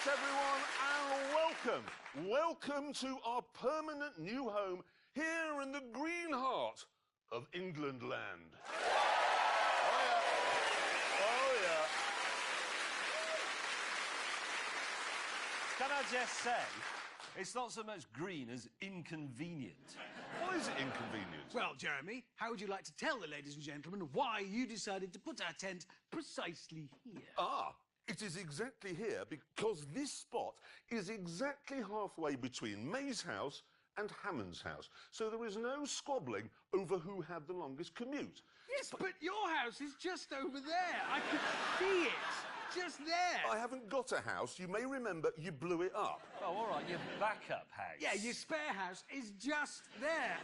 Thanks, everyone, and welcome. Welcome to our permanent new home here in the green heart of England land. Oh, yeah. Oh, yeah. Can I just say, it's not so much green as inconvenient. Why is it inconvenient? Well, Jeremy, how would you like to tell the ladies and gentlemen why you decided to put our tent precisely here? It is exactly here because this spot is exactly halfway between May's house and Hammond's house. So there is no squabbling over who had the longest commute. Yes, but your house is just over there. I could see it. Just there. I haven't got a house. You may remember you blew it up. Oh, all right, your backup house. Yeah, your spare house is just there.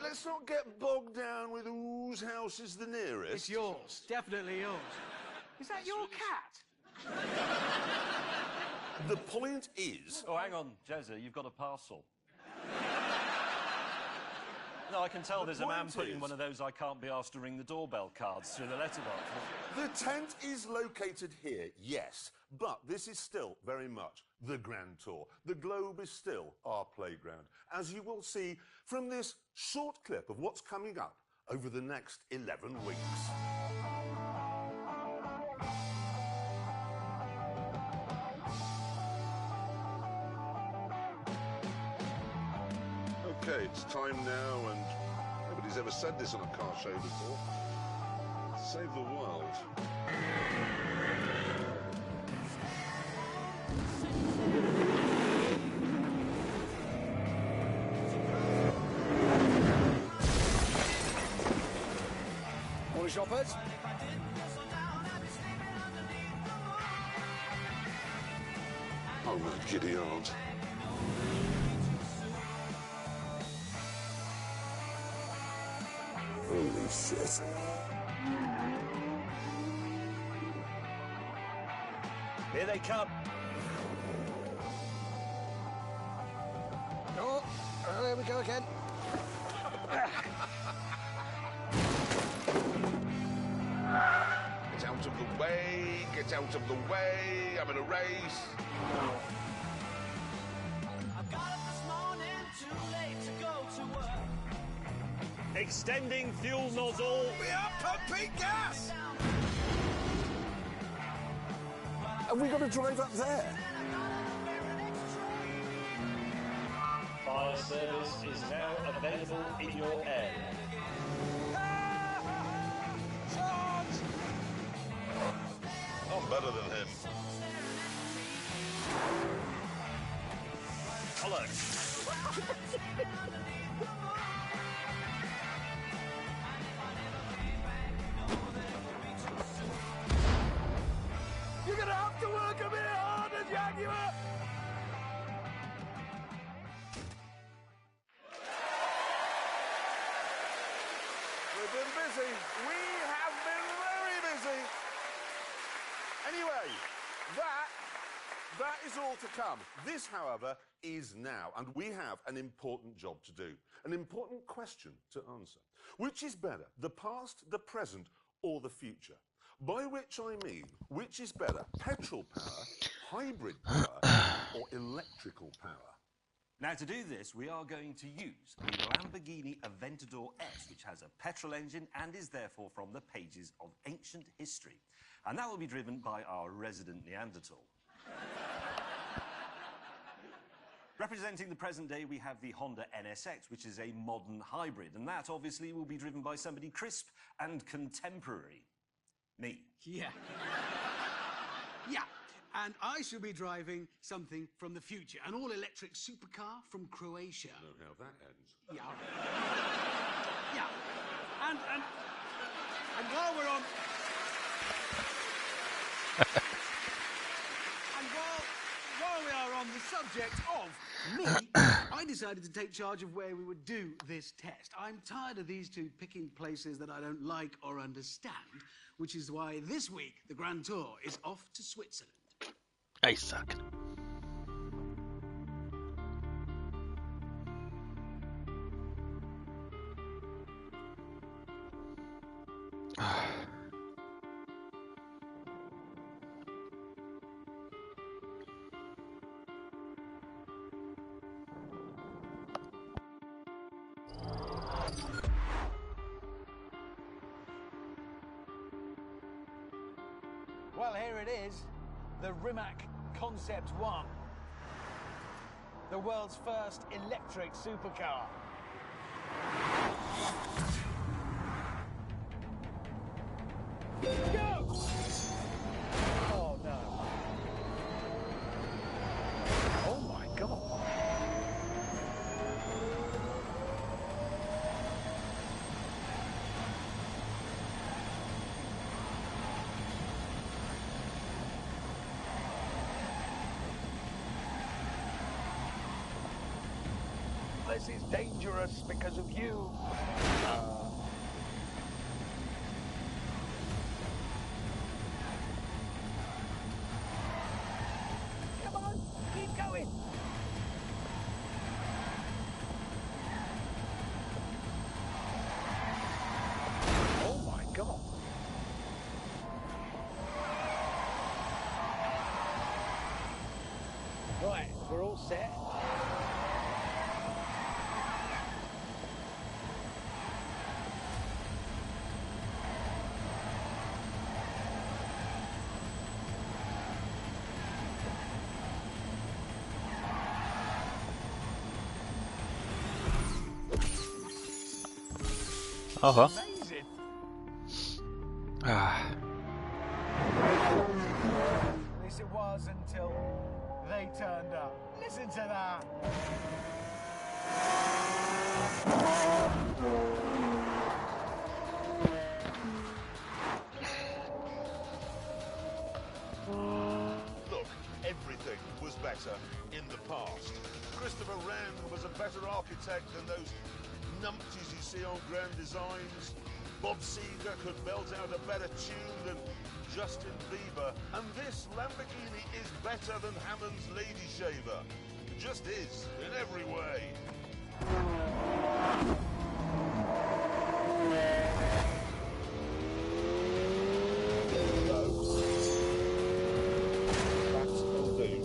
Let's not get bogged down with whose house is the nearest. It's yours. Definitely yours. Is that your cat? The point is... Oh, hang on, Jezza, you've got a parcel. No, I can tell there's a man putting one of those I can't be asked to ring the doorbell cards through the letterbox. The tent is located here, yes, but this is still very much the Grand Tour. The globe is still our playground, as you will see from this short clip of what's coming up over the next 11 weeks. Okay, it's time now, and nobody's ever said this on a car show before. Save the world. Morning, shoppers. Oh, my giddy aunt. Holy shit. Here they come. Oh, here we go again. Get out of the way, get out of the way, I'm in a race. I got up this morning too late to go to work. Extending fuel nozzle. We are pumping gas! Have we got to drive up there? Fire service is now available in your area. I'm better than him. Hello. You're gonna have to work a bit harder, Jaguar! We've been busy. We have been very busy. Anyway, that is all to come. This, however, is now, and we have an important job to do, an important question to answer. Which is better, the past, the present, or the future? By which I mean, which is better, petrol power, hybrid power, or electrical power? Now, to do this, we are going to use the Lamborghini Aventador S, which has a petrol engine and is therefore from the pages of ancient history. And that will be driven by our resident Neanderthal. Representing the present day, we have the Honda NSX, which is a modern hybrid, and that obviously will be driven by somebody crisp and contemporary. Me. Yeah. Yeah. And I shall be driving something from the future, an all-electric supercar from Croatia. I don't know how that ends. Yeah. Yeah. And while we're on... and while we are on the subject of me, I decided to take charge of where we would do this test. I'm tired of these two picking places that I don't like or understand, which is why this week the Grand Tour is off to Switzerland. I suck. here it is, the Rimac Concept 1. The world's first electric supercar. Go! Oh, no. Oh, my God. This is dangerous because of you. Come on, keep going. Oh my God. Right, we're all set. Aha. Amazing. Ah. At least it was until they turned up. Listen to that. Look, everything was better in the past. Christopher Wren was a better architect than those numpties you see on Grand Designs. Bob Seger could belt out a better tune than Justin Bieber. And this Lamborghini is better than Hammond's Lady Shaver. It just is, in every way. That'll do.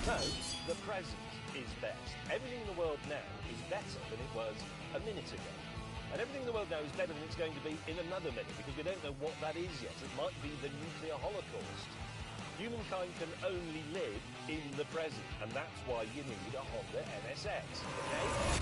No, the present is best. Everything in the world now is better than it was a minute ago. And everything in the world now is better than it's going to be in another minute, because we don't know what that is yet. It might be the nuclear holocaust. Humankind can only live in the present, and that's why you need a Honda NSX, okay?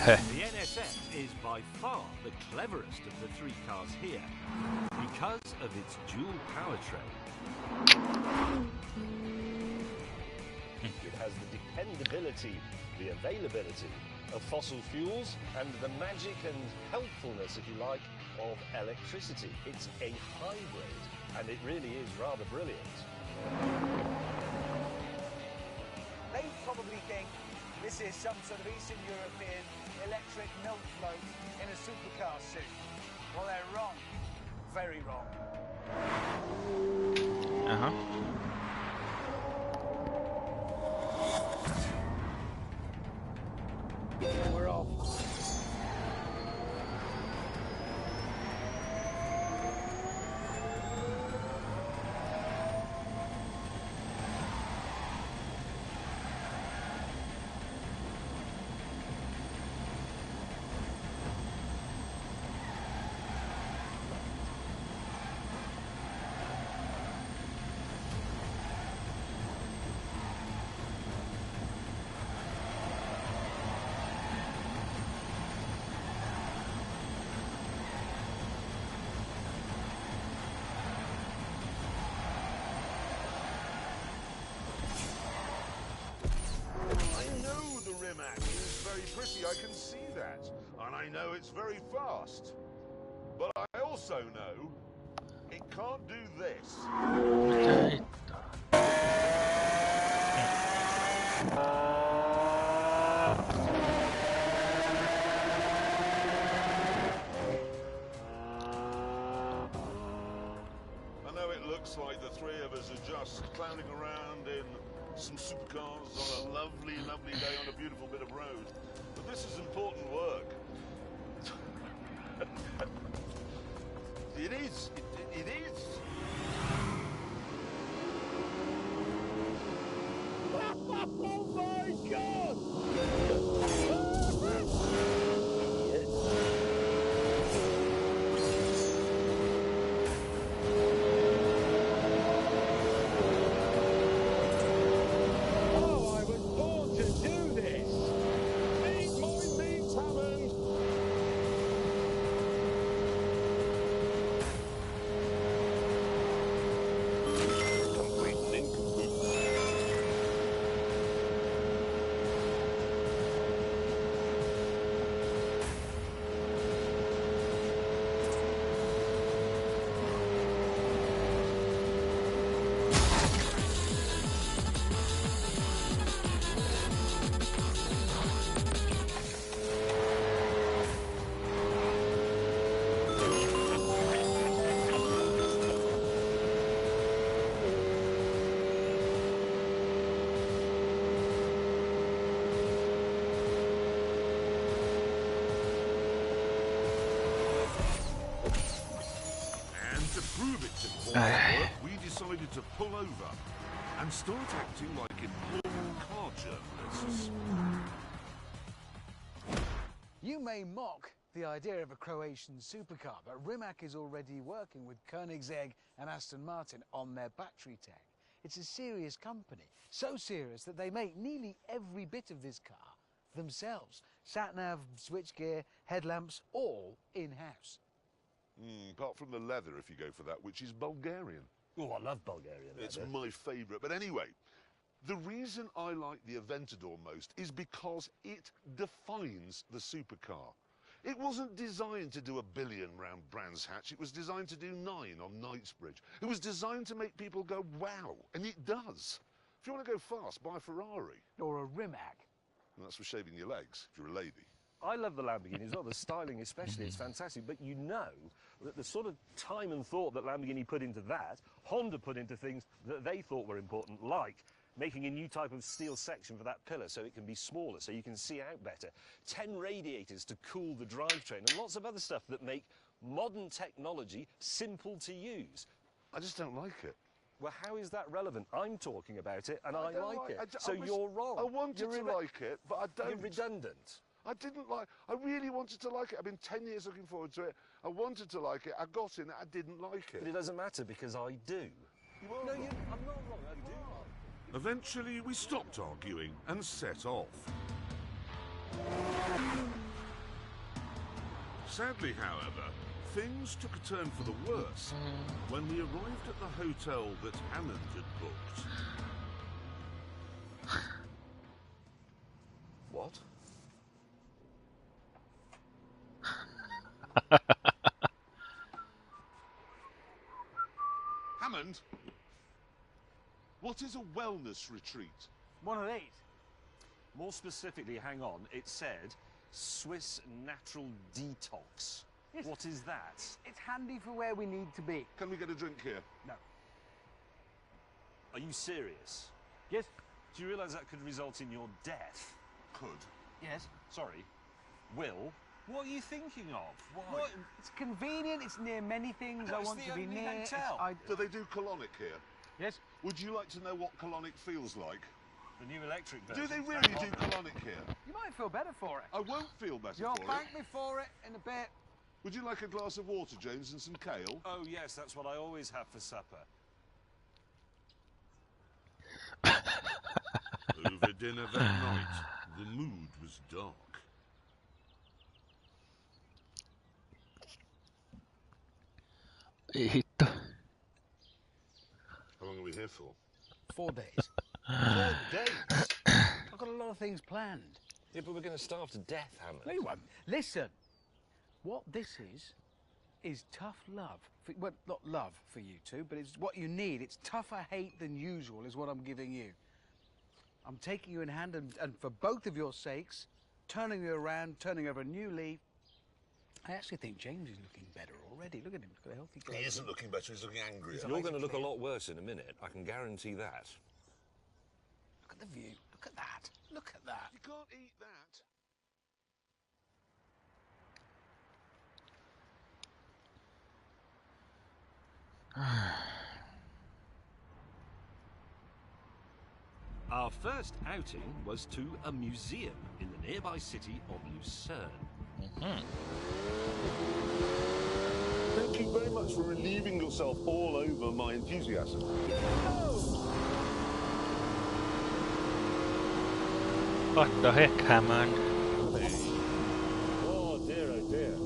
The NSX is by far the cleverest of the three cars here because of its dual powertrain. It has the dependability, the availability of fossil fuels and the magic and helpfulness, if you like, of electricity. It's a hybrid, and it really is rather brilliant. They probably think this is some sort of Eastern European electric milk float in a supercar suit. Well, they're wrong. Very wrong. We're off. Pretty, I can see that, and I know it's very fast, but I also know it can't do this. I know it looks like the three of us are just clowning around in some supercars on a lovely, lovely day on a beautiful bit of road. But this is important work. It is. It is. Oh my God! We decided to pull over and start acting like important car journalists. You may mock the idea of a Croatian supercar, but Rimac is already working with Koenigsegg and Aston Martin on their battery tech. It's a serious company, so serious that they make nearly every bit of this car themselves. Sat-nav, switchgear, headlamps, all in-house. Apart from the leather, if you go for that, which is Bulgarian. Oh, I love Bulgarian leather. It's my favourite. But anyway, the reason I like the Aventador most is because it defines the supercar. It wasn't designed to do 1 billion round Brands Hatch. It was designed to do 9 on Knightsbridge. It was designed to make people go, wow, and it does. If you want to go fast, buy a Ferrari. Or a Rimac. And that's for shaving your legs, if you're a lady. I love the Lamborghini as well, the styling especially, it's fantastic. But you know that the sort of time and thought that Lamborghini put into that, Honda put into things that they thought were important, like making a new type of steel section for that pillar so it can be smaller, so you can see out better, 10 radiators to cool the drivetrain, and lots of other stuff that make modern technology simple to use. I just don't like it. Well, how is that relevant? I'm talking about it, and I like it. So I you're wrong. I wanted to like it, but I don't. You're redundant. I didn't like. I really wanted to like it. I've been 10 years looking forward to it. I wanted to like it. I got in it. I didn't like it. But it doesn't matter because I do. No, I'm not wrong. I do. Eventually, we stopped arguing and set off. Sadly, however, things took a turn for the worse when we arrived at the hotel that Hammond had booked. What? Hammond, what is a wellness retreat? One of these. More specifically, hang on, it said Swiss Natural Detox. Yes. What is that? It's handy for where we need to be. Can we get a drink here? No. Are you serious? Yes? Do you realise that could result in your death? Could. Yes. Sorry, Will, what are you thinking of? Why? What? It's convenient, it's near many things No, I it's want the to be only near. hotel. Do they do colonic here? Yes? Would you like to know what colonic feels like? The new electric version. Do they really do colonic here? You might feel better for it. I won't feel better You'll for it. thank me for it in a bit. Would you like a glass of water, James, and some kale? Oh, yes, that's what I always have for supper. Over dinner that night, the mood was dark. Hitto. How long are we here for? 4 days. 4 days? I've got a lot of things planned. Yeah, but we're going to starve to death, Hammond. No, you won't. Listen, what this is tough love. Well, not love for you two, but it's what you need. It's tougher hate than usual is what I'm giving you. I'm taking you in hand and for both of your sakes, turning you around, turning over a new leaf. I actually think James is looking better already. Look at him, he's got a healthy glow. He isn't looking better, he's looking angrier. You're going to look a lot worse in a minute. I can guarantee that. Look at the view. Look at that. Look at that. You can't eat that. Our first outing was to a museum in the nearby city of Lucerne. Thank you very much for relieving yourself all over my enthusiasm. What the heck, Hammond? Oh, dear, oh, dear.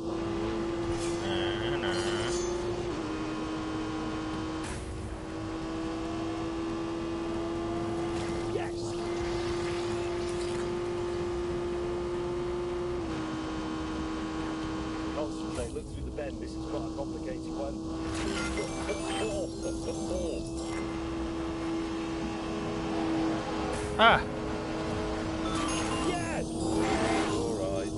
Yes. Concentrate, look through the bend. This is quite a complicated one. Ah! Yes! All right.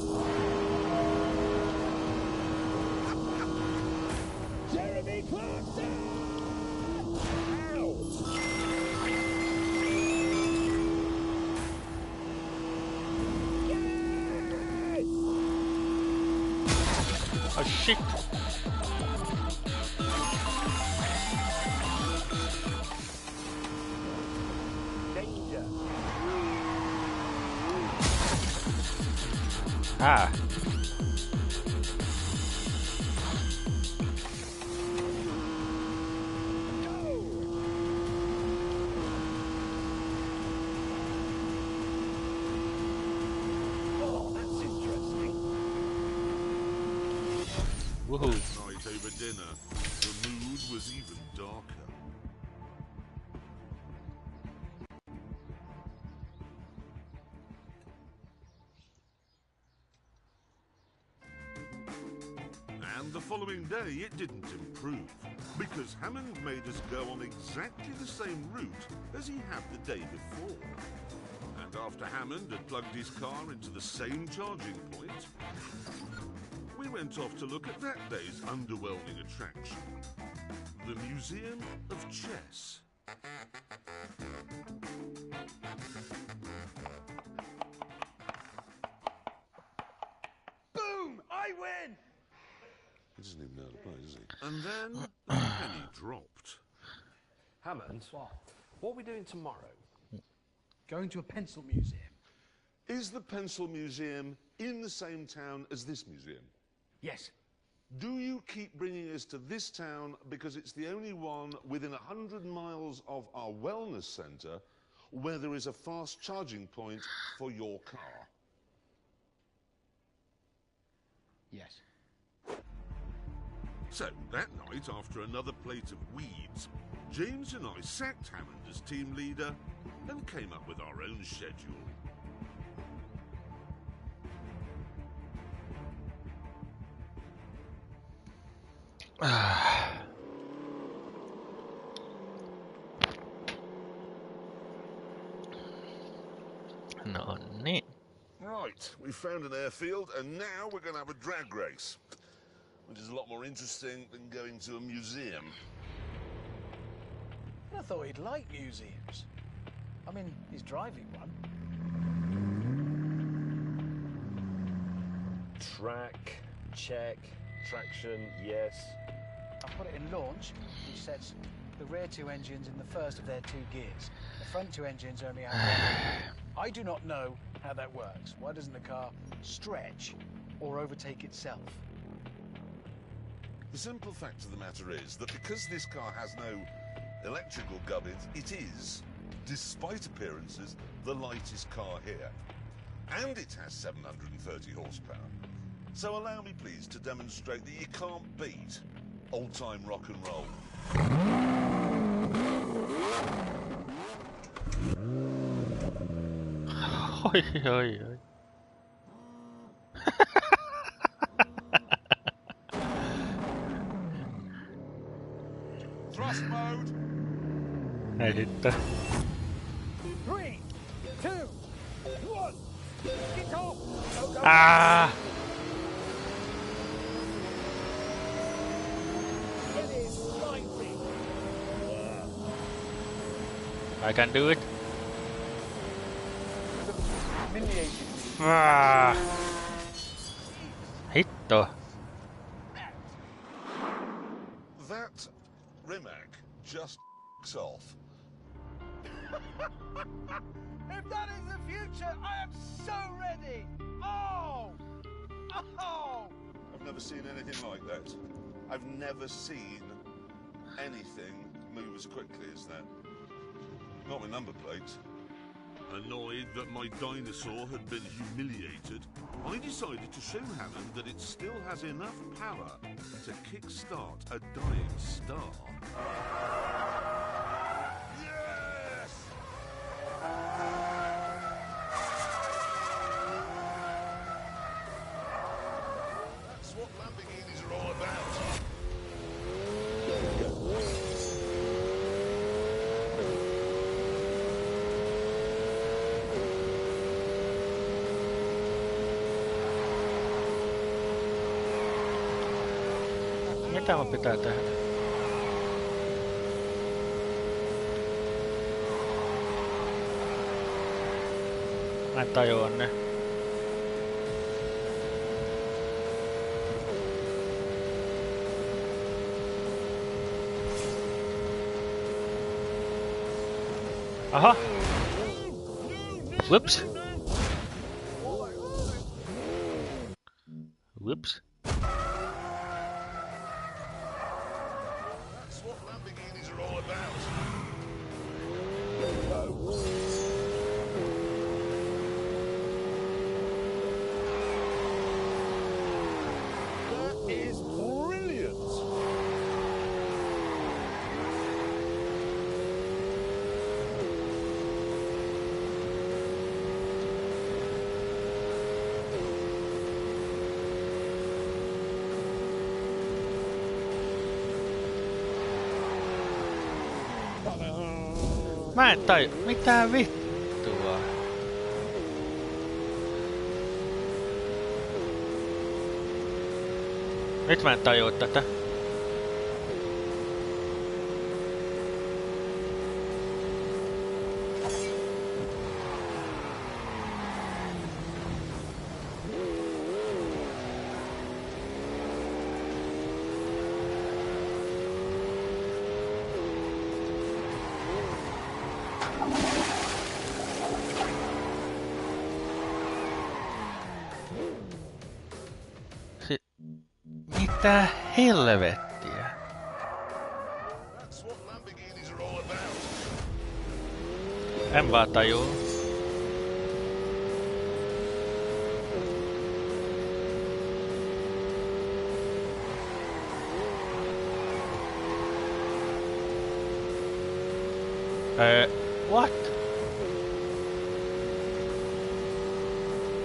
Jeremy Clarkson! Ow! Yes! Oh shit! Danger! Ah! Oh, that's interesting. Woohoo! Night over dinner, the mood was even darker. And the following day, it didn't improve, because Hammond made us go on exactly the same route as he had the day before. And after Hammond had plugged his car into the same charging point, we went off to look at that day's underwhelming attraction, the Museum of Chess. Boom! I win! He doesn't even know how to play, does he? And then the penny dropped. Hammond, what are we doing tomorrow? Going to a pencil museum. Is the Pencil Museum in the same town as this museum? Yes. Do you keep bringing us to this town because it's the only one within 100 miles of our wellness centre where there is a fast charging point for your car? Yes. So, that night, after another plate of weeds, James and I sacked Hammond as team leader and came up with our own schedule. No niin. Right, we found an airfield, and now we're going to have a drag race, which is a lot more interesting than going to a museum. I thought he'd like museums. I mean, he's driving one. Track, check. Traction, yes. I put it in launch, which sets the rear two engines in the first of their two gears. The front two engines only have one. I do not know how that works. Why doesn't the car stretch or overtake itself? The simple fact of the matter is that because this car has no electrical gubbins, it is, despite appearances, the lightest car here. And it has 730 horsepower. So allow me, please, to demonstrate that you can't beat old-time rock and roll. Oi, oi, oi. Thrust mode! Näin sitten. 3, 2, 1, get off! Go, go. Ah! It is lightning. I can do it. Humiliating. Ah! Hitto. That Rimac just off. If that is the future, I am so ready. Oh! Oh! I've never seen anything like that. I've never seen anything move as quickly as that. Not with number plates. Annoyed that my dinosaur had been humiliated, I decided to show Hammond that it still has enough power to kickstart a dying star. Yes! That's what Lamborghinis are all about. Mitä mun pitää tehdä? Mä en tajua ne. Aha! Whoops! Whoops! That's what Lamborghinis are all about. That is brilliant. Mä en tajua. Mitä vittua? Nyt mä en tajua tätä. Mitä helvettiä? That's what Lamborghinis are all about. En vaan tajuu. What?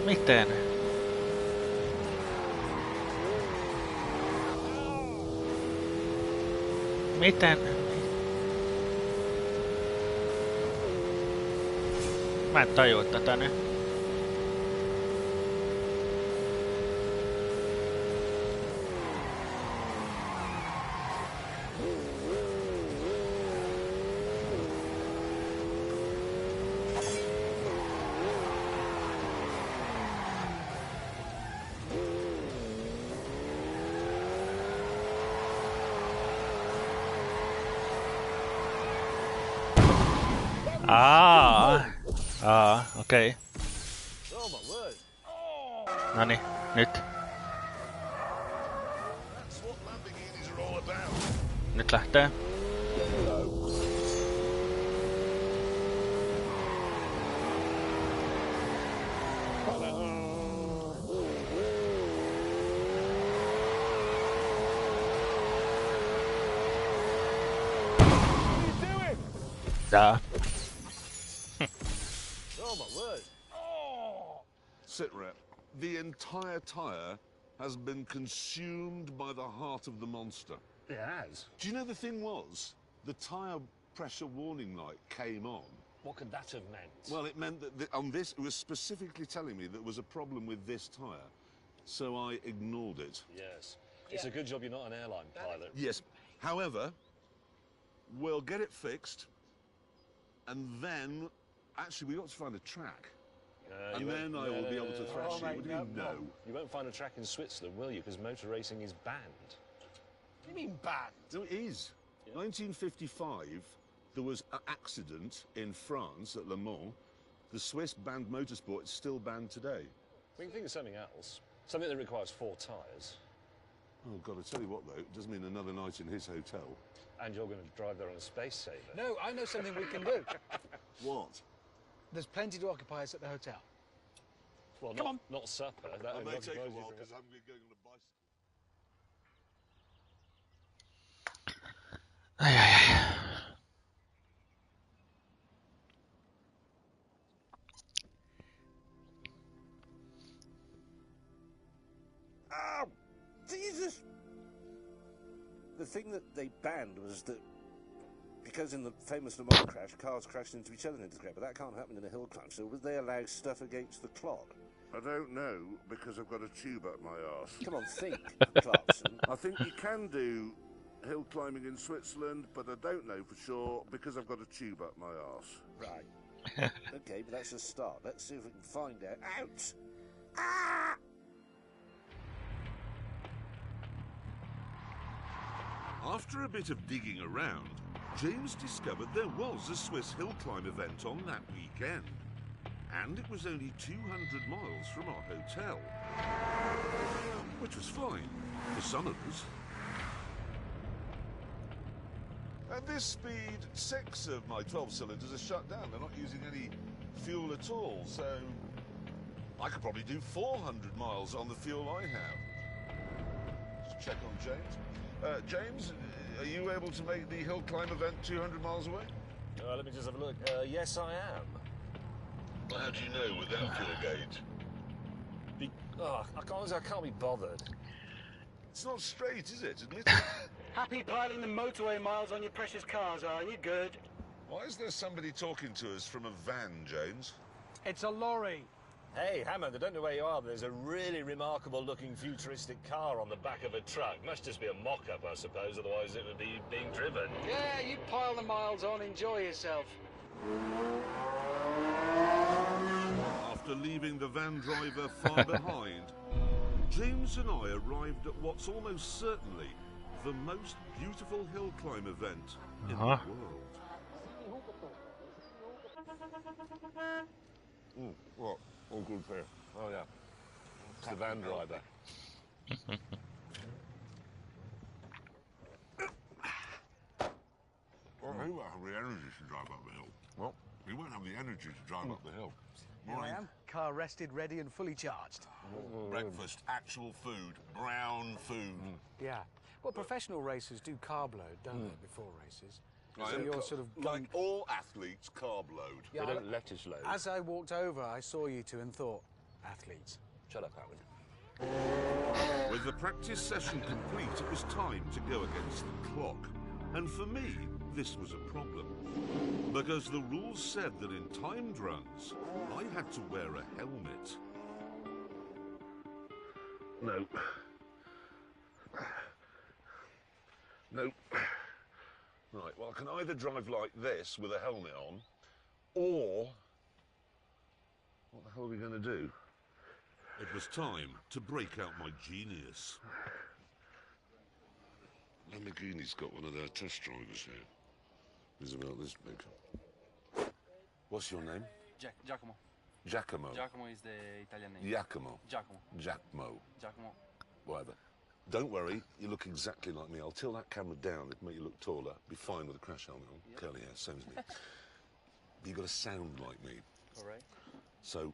Miten? Miten? Mä en tajua tätä nyt. Okei. Oh my word. Noniin, nyt. That's what Lamborghinis are all about. Nyt lähtee. Tää. Oh my word. Sit rep. The entire tyre has been consumed by the heart of the monster. It has. Do you know the thing was? The tyre pressure warning light came on. What could that have meant? Well, it meant that on this, it was specifically telling me that there was a problem with this tyre. So I ignored it. Yes. It's a good job you're not an airline pilot. Yes. However, we'll get it fixed. And then, actually, we got to find a track. And then I will be able to thrash you. What do you know? You won't find a track in Switzerland, will you? Because motor racing is banned. What do you mean bad? No, it is. 1955, there was an accident in France at Le Mans. The Swiss banned motorsport. It's still banned today. We can think of something else. Something that requires 4 tyres. Oh, God, I tell you what, though, it does mean another night in his hotel. And you're going to drive there on a space saver. No, I know something we can do. What? There's plenty to occupy us at the hotel. Well, Come on. not supper. That It only may take a occupies you while for- because I'm going on a bicycle. Ai. Oh, Jesus! The thing that they banned was that because in the famous Le Mans crash, cars crashed into each other and into the ground, but that can't happen in a hill climb, so would they allow stuff against the clock? I don't know, because I've got a tube up my arse. Come on, think, Clarkson. I think you can do hill climbing in Switzerland, but I don't know for sure, because I've got a tube up my arse. Right. Okay, but that's a start. Let's see if we can find out. Out! Ah! After a bit of digging around, James discovered there was a Swiss hill climb event on that weekend. And it was only 200 miles from our hotel. Which was fine for some of us. At this speed, 6 of my 12 cylinders are shut down. They're not using any fuel at all, so I could probably do 400 miles on the fuel I have. Just check on James. James, are you able to make the hill climb event 200 miles away? Let me just have a look. Yes, I am. Well, how do you know without fuel gauge? I can't be bothered. It's not straight, is it? Admit it. Happy piling the motorway miles on your precious cars, are you? Good. Why is there somebody talking to us from a van, James? It's a lorry. Hey, Hammond, I don't know where you are, but there's a really remarkable-looking futuristic car on the back of a truck. Must just be a mock-up, I suppose, otherwise it would be being driven. Yeah, you pile the miles on, enjoy yourself. After leaving the van driver far behind, James and I arrived at what's almost certainly the most beautiful hill climb event in the world. What? All good for you. Oh, yeah. It's the van driver. Well, he won't have the energy to drive up the hill. What? He won't have the energy to drive up the hill. Here I am, car rested, ready and fully charged. Breakfast, actual food, brown food. Yeah. Well, professional racers do carb load, don't they, before races? So you're sort of going... Like all athletes, carb load. Yeah, They don't lettuce load. As I walked over, I saw you two and thought, athletes. Shut up, Howard. With the practice session complete, it was time to go against the clock. And for me, this was a problem. Because the rules said that in timed runs, I had to wear a helmet. No. No. Right, well, I can either drive like this with a helmet on, or... What the hell are we going to do? It was time to break out my genius. Lamborghini's got one of their test drivers here. He's about this big. What's your name? Giacomo. Giacomo. Giacomo is the Italian name. Giacomo. Giacomo. Giacomo. Giacomo. Whatever. Don't worry, you look exactly like me. I'll tilt that camera down, it'll make you look taller. Be fine with a crash helmet on. Yep. Curly hair, same as me. But you've got to sound like me. All right. So,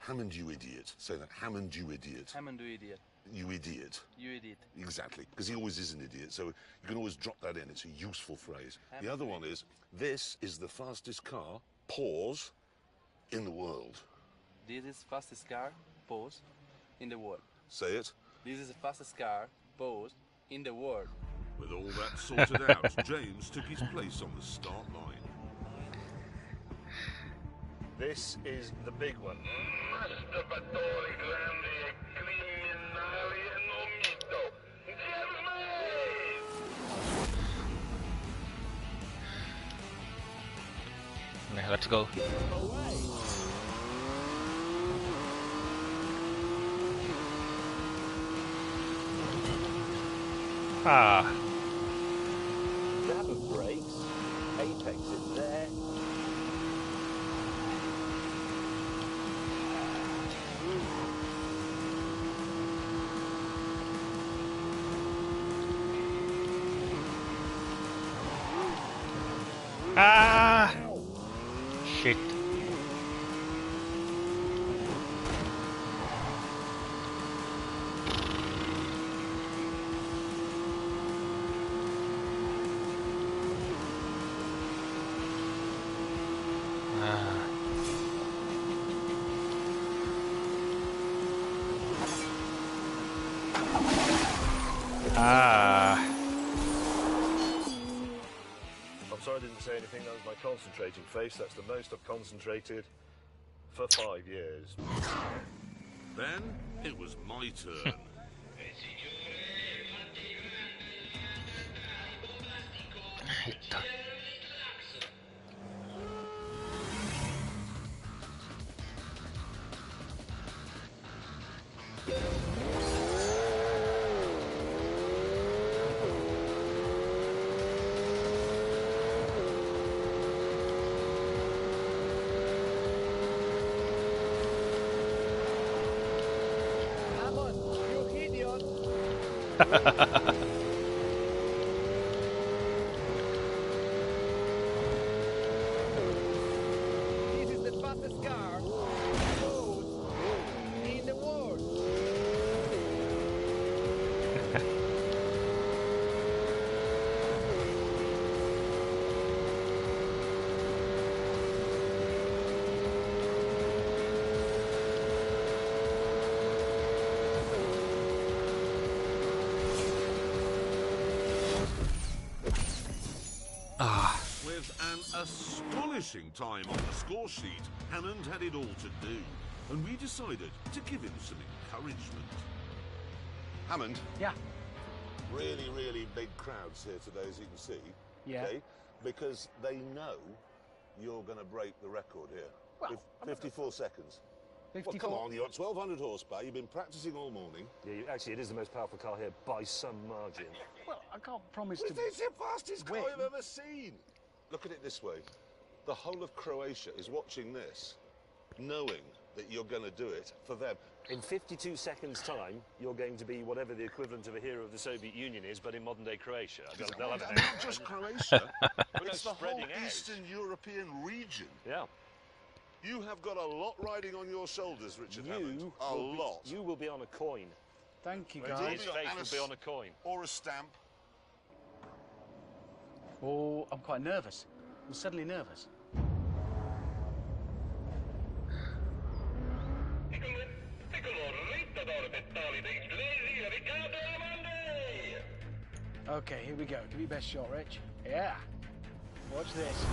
Hammond, you idiot. Say that. Hammond, you idiot. Hammond, you idiot. You idiot. You idiot. Exactly, because he always is an idiot, so you can always drop that in. It's a useful phrase. Hammond. The other one is, this is the fastest car, pause, in the world. This is fastest car, pause, in the world. Say it. This is the fastest car, pause, in the world. With all that sorted out, James took his place on the start line. This is the big one. Let's go. Ah. Grab of brakes. Apex in there. Ah! Shit. I'm sorry I didn't say anything. That was my concentrating face. That's the most I've concentrated for 5 years. Then it was my turn. This is the fastest car in the world. With an astonishing time on the score sheet, Hammond had it all to do, and we decided to give him some encouragement. Hammond? Yeah. Really, really big crowds here today, as you can see. Yeah. Okay? Because they know you're going to break the record here. Well, 54 seconds. 54. Well, come on, you're at 1,200 horsepower. You've been practicing all morning. Yeah, actually, it is the most powerful car here by some margin. Well, I can't promise to... It's the fastest car win. I've ever seen. Look at it this way. The whole of Croatia is watching this, knowing that you're going to do it for them. In 52 seconds' time, you're going to be whatever the equivalent of a hero of the Soviet Union is, but in modern-day Croatia. They'll have And not just Croatia, but it's the whole spreading out. Eastern European region. Yeah. You have got a lot riding on your shoulders, Richard Hammond. A lot. You will be on a coin. Thank you, Well, guys. His face will be on a coin. Or a stamp. Oh, I'm quite nervous. I'm suddenly nervous. Okay, here we go. Give me your best shot, Rich. Yeah. Watch this.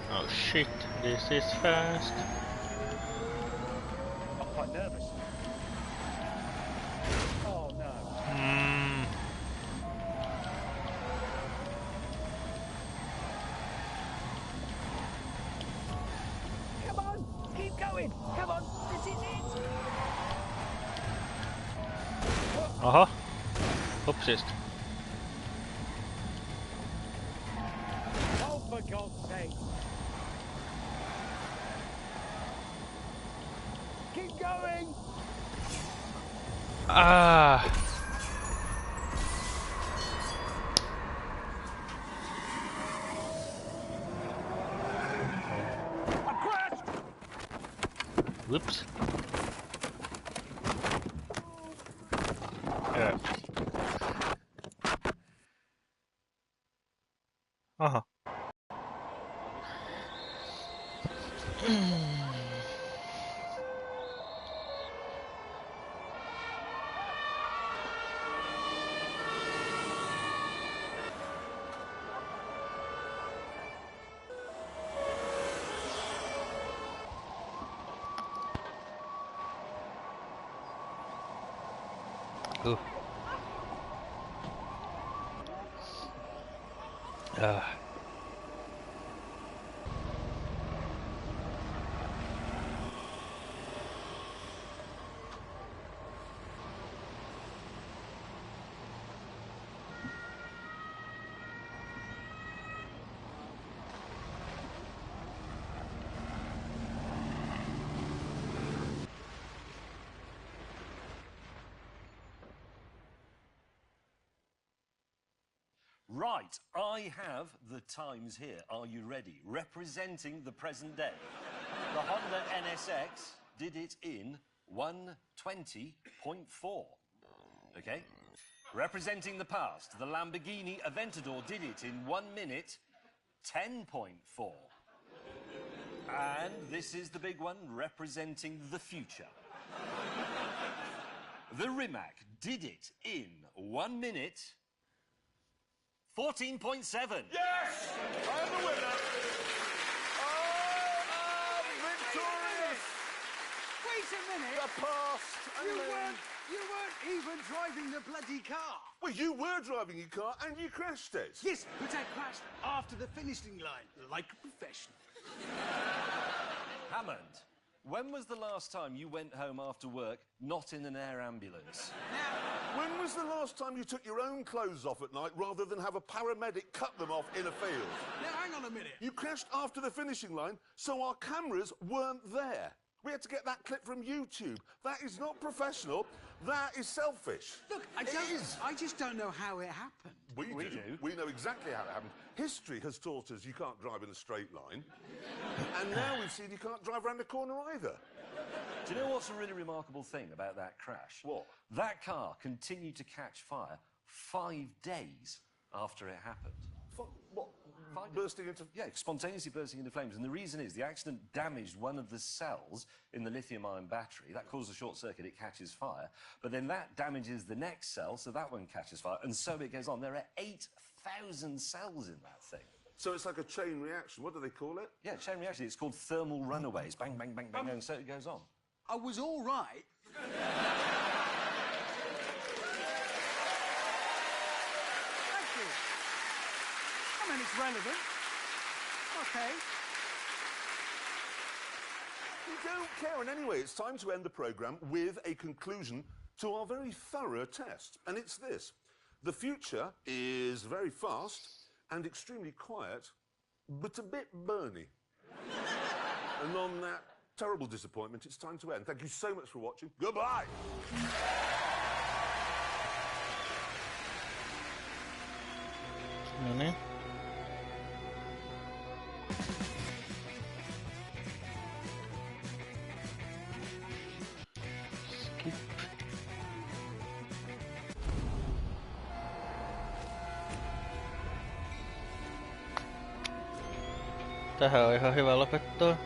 Oh shit, this is fast. I'm quite nervous. Oh no. Come on, keep going. Come on, this is it. Aha. Oopsies. Oh, for God's sake. Keep going. Ah. I crashed. Whoops. Yeah. Aha. Ooh. Right, I have the times here. Are you ready? Representing the present day. The Honda NSX did it in 1:20.4. Okay? Representing the past, the Lamborghini Aventador did it in 1 minute 10.4. And this is the big one, representing the future. The Rimac did it in 1 minute 14.7. Yes! I'm the winner! I am victorious! Wait a minute. The past! You weren't even driving the bloody car. Well, you were driving your car and you crashed it. Yes, but I crashed after the finishing line, like a professional. Hammond, when was the last time you went home after work not in an air ambulance? When was the last time you took your own clothes off at night rather than have a paramedic cut them off in a field? Now, hang on a minute. You crashed after the finishing line, so our cameras weren't there. We had to get that clip from YouTube. That is not professional. That is selfish. Look, It is. I just don't know how it happened. We do. We know exactly how it happened. History has taught us you can't drive in a straight line. And now we've seen you can't drive around the corner either. Do you know what's a really remarkable thing about that crash? What? That car continued to catch fire 5 days after it happened. What? Bursting into... Yeah, spontaneously bursting into flames. And the reason is the accident damaged one of the cells in the lithium-ion battery. That causes a short circuit, it catches fire. But then that damages the next cell, so that one catches fire. And so it goes on. There are 8,000 cells in that thing. So it's like a chain reaction. What do they call it? Yeah, chain reaction. It's called thermal runaways. Bang, bang, bang, bang, and so it goes on. I was all right. Thank you. I mean, it's relevant. Okay. We don't care. And anyway, it's time to end the programme with a conclusion to our very thorough test. And it's this. The future is very fast and extremely quiet, but a bit burny. And on that terrible disappointment, it's time to end. Thank you so much for watching. Goodbye! No, no. Tähän on ihan hyvä lopettaa.